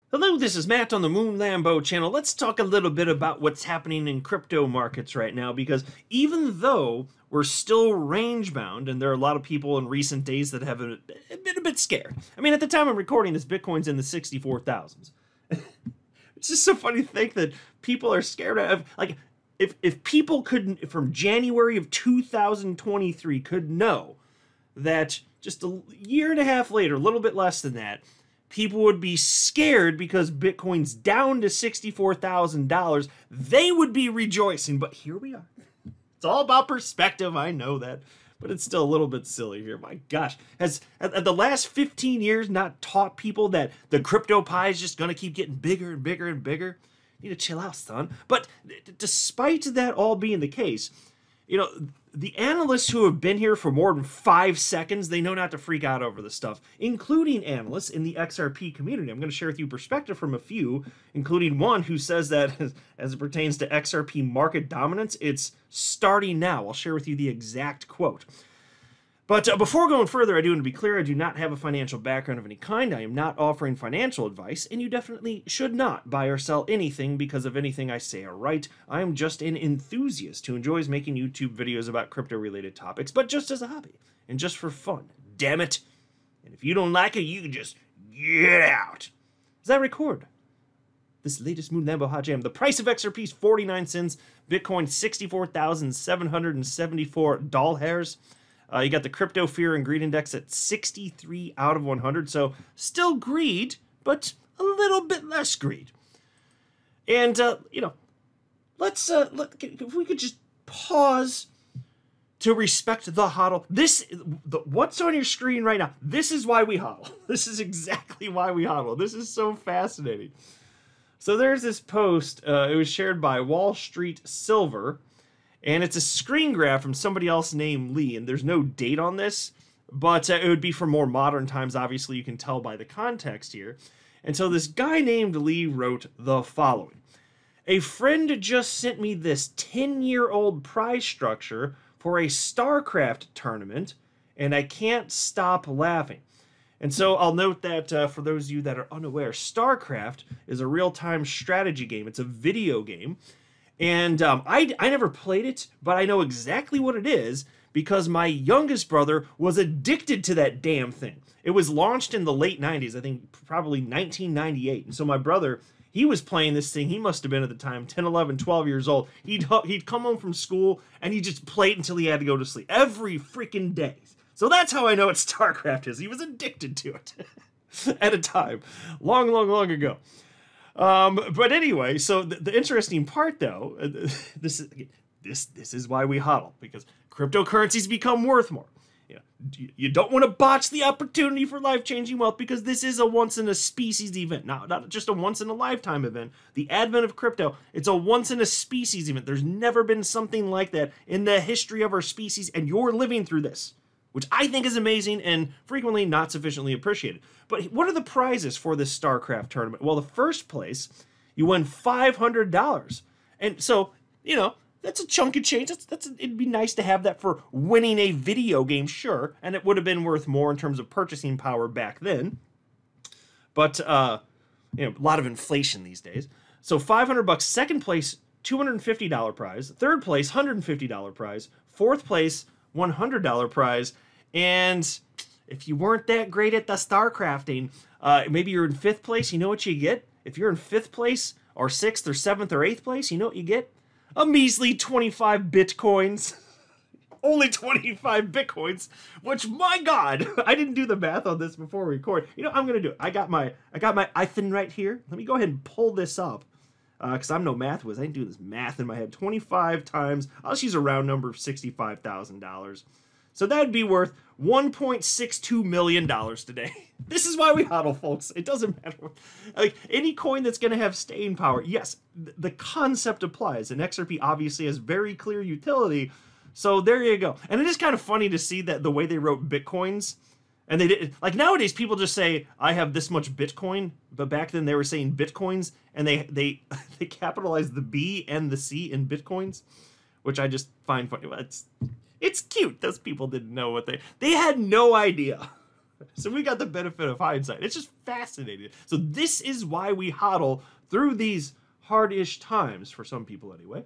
Hello, this is Matt on the Moon Lambo channel. Let's talk a little bit about what's happening in crypto markets right now, because even though we're still range bound, and there are a lot of people in recent days that have been a bit scared. I mean, at the time I'm recording this, Bitcoin's in the 64,000s. It's just so funny to think that people are scared of, like, if people couldn't, from January of 2023, could know that just a year and a half later, a little bit less than that, people would be scared because Bitcoin's down to $64,000, they would be rejoicing. But here we are. It's all about perspective, I know that, but it's still a little bit silly here. My gosh, has the last 15 years not taught people that the crypto pie is just going to keep getting bigger and bigger and bigger? You need to chill out, son. But despite that all being the case, you know, the analysts who have been here for more than 5 seconds, they know not to freak out over this stuff, including analysts in the XRP community. I'm going to share with you perspective from a few, including one who says that as it pertains to XRP market dominance, it's starting now. I'll share with you the exact quote. But before going further, I do want to be clear, I do not have a financial background of any kind. I am not offering financial advice, and you definitely should not buy or sell anything because of anything I say or write. I am just an enthusiast who enjoys making YouTube videos about crypto-related topics, but just as a hobby, and just for fun. Damn it. And if you don't like it, you can just get out. Does that record? This latest Moon Lambo Hot Jam. The price of XRP is 49 cents, Bitcoin 64,774 doll hairs. You got the crypto fear and greed index at 63 out of 100. So still greed, but a little bit less greed. And, you know, if we could just pause to respect the hodl. What's on your screen right now? This is why we hodl. This is exactly why we hodl. This is so fascinating. So there's this post. It was shared by Wall Street Silver. And it's a screen grab from somebody else named Lee, and there's no date on this, but it would be from more modern times. Obviously, you can tell by the context here. And so this guy named Lee wrote the following. A friend just sent me this 10-year-old prize structure for a StarCraft tournament, and I can't stop laughing. And so I'll note that for those of you that are unaware, StarCraft is a real-time strategy game. It's a video game. And I never played it, but I know exactly what it is because my youngest brother was addicted to that damn thing. It was launched in the late 90s, I think probably 1998. And so my brother, he was playing this thing. He must have been at the time 10, 11, 12 years old. He'd come home from school and he just played until he had to go to sleep every freaking day. So that's how I know what StarCraft is. He was addicted to it at a time long, long, long ago. But anyway, so the interesting part, though, this is why we hodl, because cryptocurrencies become worth more. You don't want to botch the opportunity for life-changing wealth, because this is a once-in-a-species event, not just a once-in-a-lifetime event. The advent of crypto, it's a once-in-a-species event. There's never been something like that in the history of our species, and you're living through this, which I think is amazing and frequently not sufficiently appreciated. But what are the prizes for this StarCraft tournament? Well, the first place, you win $500. And so, you know, that's a chunk of change. It'd be nice to have that for winning a video game, sure. And it would have been worth more in terms of purchasing power back then. But, you know, a lot of inflation these days. So $500. Second place, $250 prize. Third place, $150 prize. Fourth place, $100 prize. And if you weren't that great at the StarCrafting, maybe you're in 5th place, you know what you get? If you're in 5th place, or 6th, or 7th, or 8th place, you know what you get? A measly 25 Bitcoins. Only 25 Bitcoins, which, my God, I didn't do the math on this before we record. You know, I'm going to do it. I got my iPhone right here. Let me go ahead and pull this up, because I'm no math whiz. I didn't do this math in my head. 25 times, I'll just use a round number of $65,000. So that'd be worth $1.62 million today. This is why we hodl, folks. It doesn't matter. Like, any coin that's going to have staying power, yes, the concept applies. And XRP obviously has very clear utility. So there you go. And it is kind of funny to see that the way they wrote Bitcoins. And they did, like, nowadays people just say, I have this much Bitcoin. But back then they were saying Bitcoins. And they capitalized the B and the C in Bitcoins, which I just find funny. It's cute. Those people didn't know what they had no idea So we got the benefit of hindsight. It's just fascinating. So this is why we hodl through these hard-ish times, for some people anyway.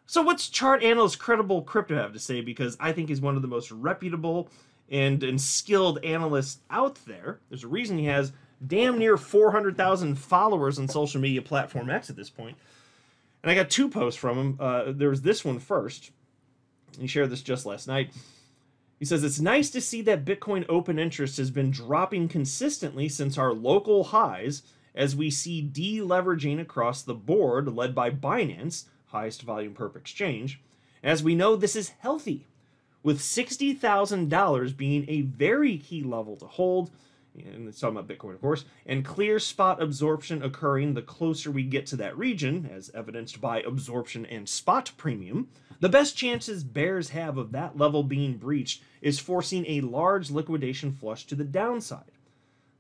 So what's Chart Analyst Credible Crypto have to say? Because I think he's one of the most reputable and skilled analysts out there. There's a reason he has damn near 400,000 followers on social media platform X at this point. And I got 2 posts from him. There's this one first. He shared this just last night. He says, it's nice to see that Bitcoin open interest has been dropping consistently since our local highs as we see deleveraging across the board led by Binance, highest volume per exchange. As we know, this is healthy, with $60,000 being a very key level to hold, and it's talking about Bitcoin, of course, and clear spot absorption occurring the closer we get to that region, as evidenced by absorption and spot premium. The best chances bears have of that level being breached is forcing a large liquidation flush to the downside.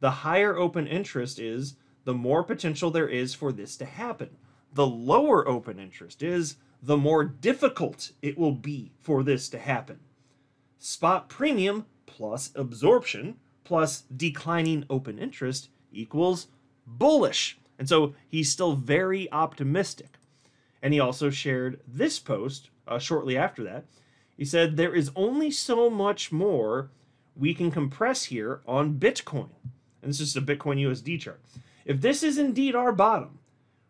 The higher open interest is, the more potential there is for this to happen. The lower open interest is, the more difficult it will be for this to happen. Spot premium plus absorption plus declining open interest equals bullish. And so he's still very optimistic. And he also shared this post shortly after that. He said, there is only so much more we can compress here on Bitcoin. And this is a Bitcoin USD chart. If this is indeed our bottom,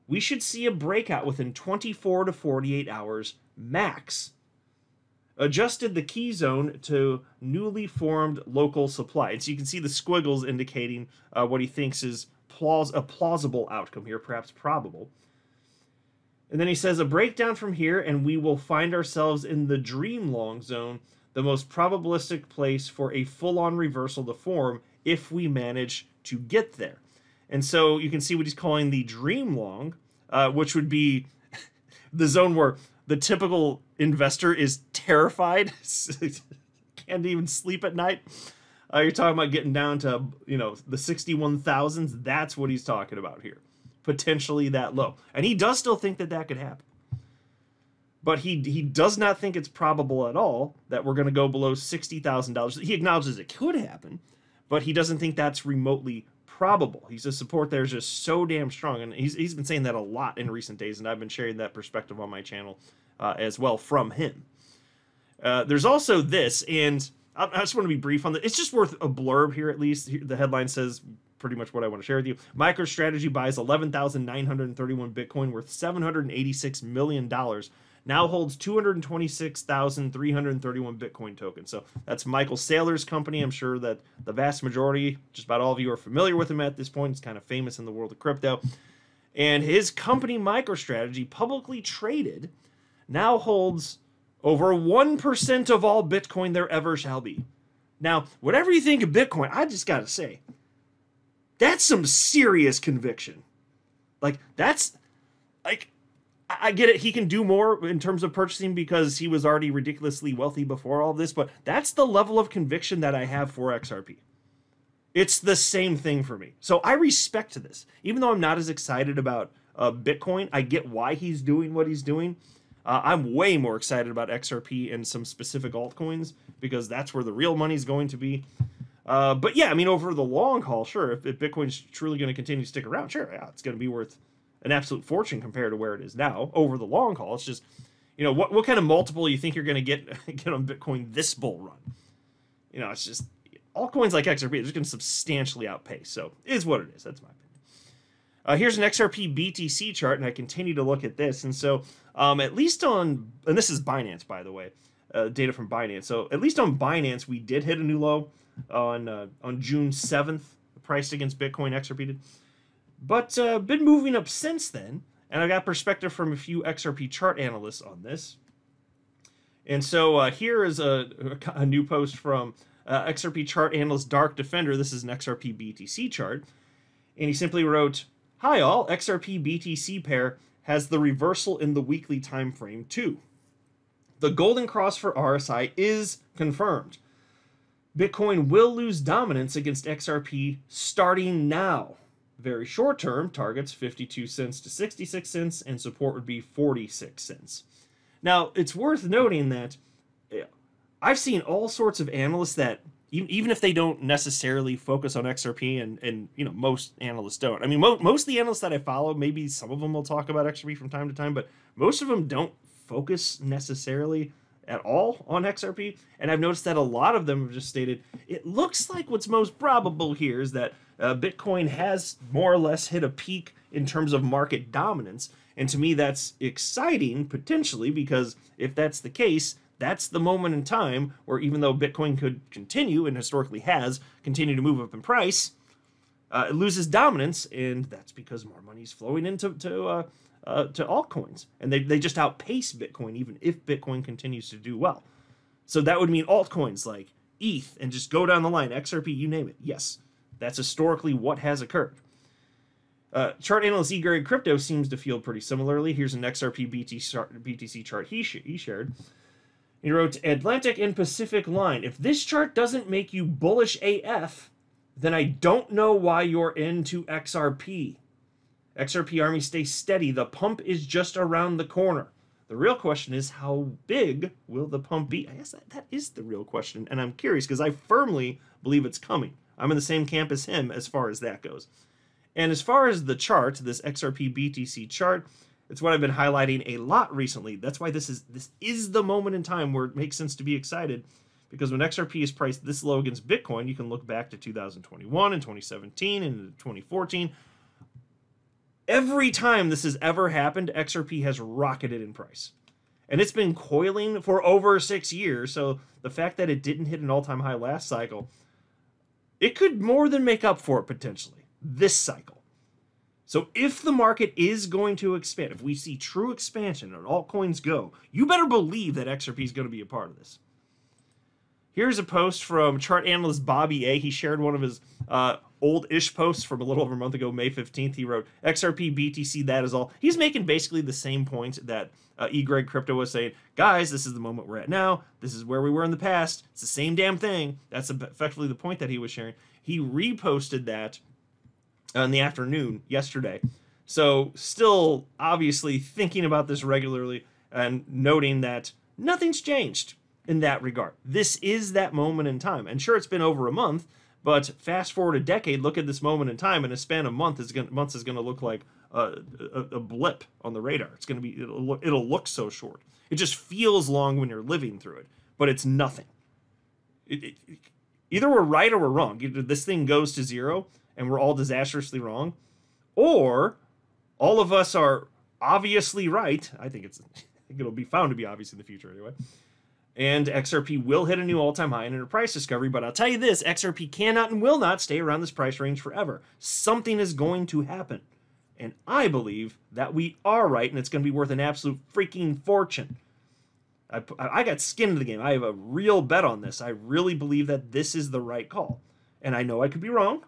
we should see a breakout within 24 to 48 hours max. Adjusted the key zone to newly formed local supply. And so you can see the squiggles indicating what he thinks is a plausible outcome here, perhaps probable. And then he says, a breakdown from here and we will find ourselves in the dream long zone, the most probabilistic place for a full-on reversal to form if we manage to get there. And so you can see what he's calling the dream long, which would be the zone where the typical investor is terrified, can't even sleep at night. You're talking about getting down to, the 61,000s. That's what he's talking about here. Potentially that low. And he does still think that that could happen. But he does not think it's probable at all that we're going to go below $60,000. He acknowledges it could happen, but he doesn't think that's remotely probable. He says support there is just so damn strong. And he's been saying that a lot in recent days, and I've been sharing that perspective on my channel as well from him. There's also this, and I just want to be brief on that. It's just worth a blurb here at least. The headline says pretty much what I want to share with you. MicroStrategy buys 11,931 Bitcoin worth $786 million. Now holds 226,331 Bitcoin tokens. So that's Michael Saylor's company. I'm sure that the vast majority, just about all of you, are familiar with him at this point. He's kind of famous in the world of crypto. And his company, MicroStrategy, publicly traded, now holds over 1% of all Bitcoin there ever shall be. Now, whatever you think of Bitcoin, I just got to say, that's some serious conviction. Like, that's, like, I get it. He can do more in terms of purchasing because he was already ridiculously wealthy before all of this, but that's the level of conviction that I have for XRP. It's the same thing for me. So I respect this. Even though I'm not as excited about Bitcoin, I get why he's doing what he's doing. I'm way more excited about XRP and some specific altcoins because that's where the real money's going to be. But yeah, I mean, over the long haul, sure, if Bitcoin's truly going to continue to stick around, sure, yeah, it's going to be worth an absolute fortune compared to where it is now. Over the long haul, it's just, what kind of multiple you think you're going to get on Bitcoin this bull run? It's just, altcoins like XRP are just going to substantially outpace. So it is what it is. That's my opinion. Here's an XRPBTC chart, and I continue to look at this. And so at least on, and this is Binance, by the way, data from Binance. So at least on Binance, we did hit a new low on June 7th, priced against Bitcoin, XRP did. But been moving up since then, and I got perspective from a few XRP chart analysts on this. And so here is a new post from XRP chart analyst Dark Defender. This is an XRPBTC chart, and he simply wrote, "Hi all, XRPBTC pair has the reversal in the weekly time frame too. The golden cross for RSI is confirmed. Bitcoin will lose dominance against XRP starting now. Very short term, targets 52 cents to 66 cents, and support would be 46 cents. Now, it's worth noting that I've seen all sorts of analysts that even if they don't necessarily focus on XRP, and you know, most analysts don't. I mean, most of the analysts that I follow, maybe some of them will talk about XRP from time to time, but most of them don't focus necessarily at all on XRP. And I've noticed that a lot of them have just stated, it looks like what's most probable here is that Bitcoin has more or less hit a peak in terms of market dominance. And to me, that's exciting, potentially, because if that's the case, that's the moment in time where, even though Bitcoin could continue, and historically has, continue to move up in price, it loses dominance, and that's because more money is flowing into to altcoins, and they just outpace Bitcoin, even if Bitcoin continues to do well. So that would mean altcoins like ETH, and just go down the line, XRP, you name it. Yes, that's historically what has occurred. Chart analyst E-Grade Crypto seems to feel pretty similarly. Here's an XRP BTC chart he shared. He wrote, Atlantic and Pacific line. If this chart doesn't make you bullish AF, then I don't know why you're into XRP. XRP Army, stay steady. The pump is just around the corner. The real question is, how big will the pump be? I guess that is the real question, and I'm curious because I firmly believe it's coming. I'm in the same camp as him as far as that goes. And as far as the chart, this XRP BTC chart, it's what I've been highlighting a lot recently. That's why this is the moment in time where it makes sense to be excited, because when XRP is priced this low against Bitcoin, you can look back to 2021 and 2017 and 2014. Every time this has ever happened, XRP has rocketed in price. And it's been coiling for over 6 years, so the fact that it didn't hit an all-time high last cycle, it could more than make up for it potentially this cycle. So if the market is going to expand, if we see true expansion and altcoins go, you better believe that XRP is going to be a part of this. Here's a post from chart analyst Bobby A. He shared one of his old-ish posts from a little over a month ago, May 15th. He wrote, XRP BTC, that is all. He's making basically the same point that E-Grade Crypto was saying. Guys, this is the moment we're at now. This is where we were in the past. It's the same damn thing. That's effectively the point that he was sharing. He reposted that in the afternoon yesterday. So still obviously thinking about this regularly and noting that nothing's changed in that regard. This is that moment in time. And sure, it's been over a month, but fast forward a decade, look at this moment in time, and a span of months is going to look like a blip on the radar. It's going to be, it'll look so short. It just feels long when you're living through it, but it's nothing. Either we're right or we're wrong. Either this thing goes to zero and we're all disastrously wrong, or all of us are obviously right. I think it'll be found to be obvious in the future anyway. And XRP will hit a new all-time high in a price discovery, but I'll tell you this, XRP cannot and will not stay around this price range forever. Something is going to happen. And I believe that we are right, and it's going to be worth an absolute freaking fortune. I got skin in the game. I have a real bet on this. I really believe that this is the right call. And I know I could be wrong.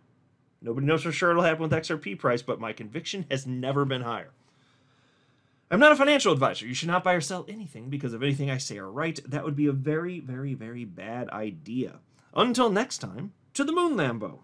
Nobody knows for sure it'll happen with XRP price, but my conviction has never been higher. I'm not a financial advisor. You should not buy or sell anything because if anything I say are right, that would be a very, very, very bad idea. Until next time, to the moon, Lambo.